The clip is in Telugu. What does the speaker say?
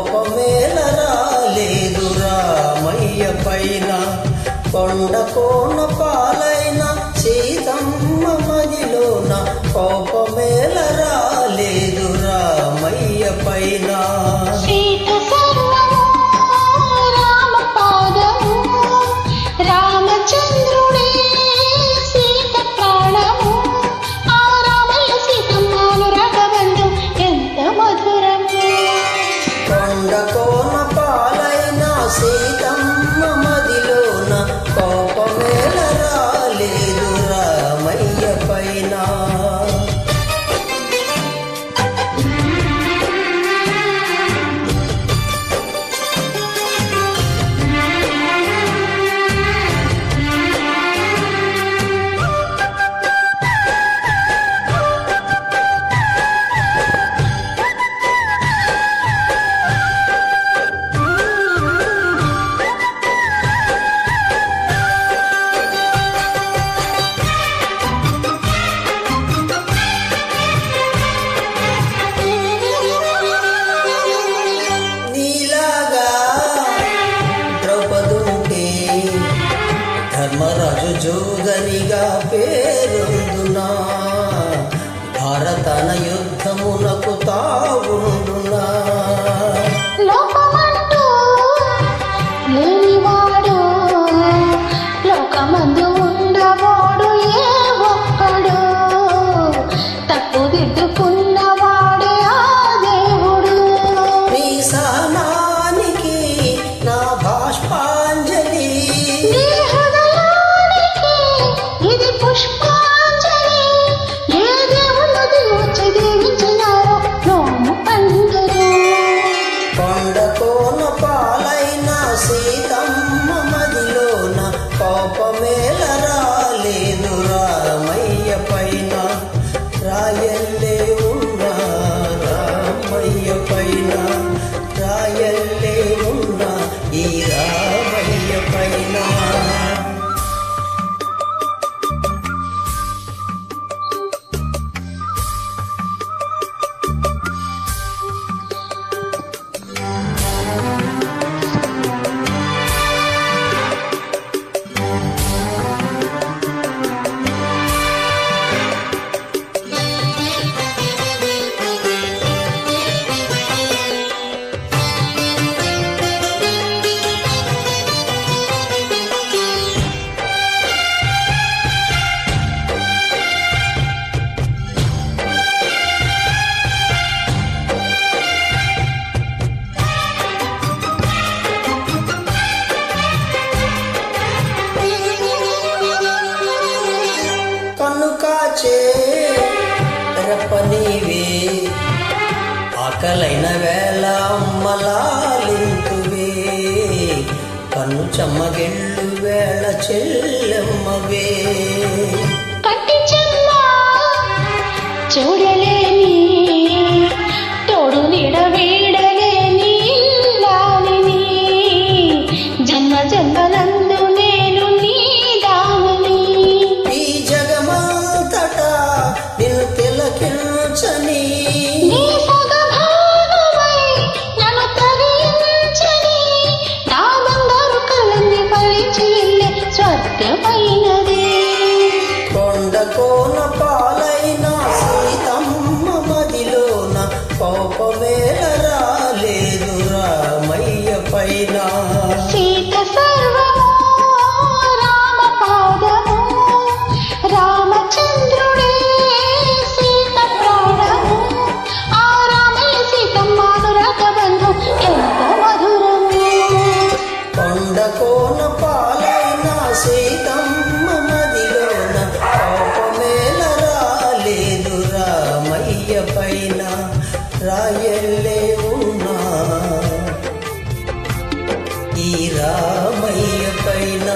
కోపమేల రాలేదు రామయ్య పైన. కొండ కోన పాలైన సీతమ్మ మదిలోన కోపమేల రాలేదు రామయ్య పైన. కోన పాలైన సీతమ్మ మదిలోన కోపమేల రాలేదు రామయ్య పైన. ధర్మరాజు జోగనిగా పేరొందునా భారతన యుద్ధమునకు తావుండునా. లోకమంటూ లేనివాడు లోకమందు ఉండవాడు ఏ ఒక్కడు, తప్పుదిద్దుకున్నవాడే ఆ దేవుడు. నీ సహనానికి నా బాష్పాంజలి, ఇది పుష్పాంజలి. ఏ దేవుడు వచ్చి దీవించినారో నోము అందరూ. కొండ కోన పాలైన సీతమ్మ మదిలోన కోపమేల రాలేదు రామయ్య పైన. రాయల్లే ఉన్నా రామయ్య పైన, రాయల్లే ఉన్నా ఈ రామయ్య పైన. కాచే రెప్పనీవే, ఆకలైన వేళ అమ్మలాలింతువే, కన్ను చెమ్మగిళ్ళు వేళ చెల్లెమ్మవే. కట్టి చెల్ల చూడలేని తోడు నీడ వీడలేని లాలిని, జన్మ జన్మలందు నేను నీ దానిని. ఈ జగమంతటా నిన్ను తిలకించని, నీ సగభాగమై నన్ను తరించని, నా బంగారు కలన్ని ఫలించి ఇల్లే స్వర్గమైనది. కొండ కోన పాలైన సీతమ్మ మదిలోన కోపమేల రాలేదు రామయ్య పైన. సీత సర్వము రామ పాదము, రామచంద్రుడే సీత ప్రాణము, ఆ రామయ్య సీతమ్మానురాగ బంధం ఎంతో మధురము. కొండ కోన పాలైన సీతమ్మ మదిలోన కోపమేల రాలేదు రామయ్య పైన. రాయల్లే ఉన్నా ఈ రామయ్య పైన.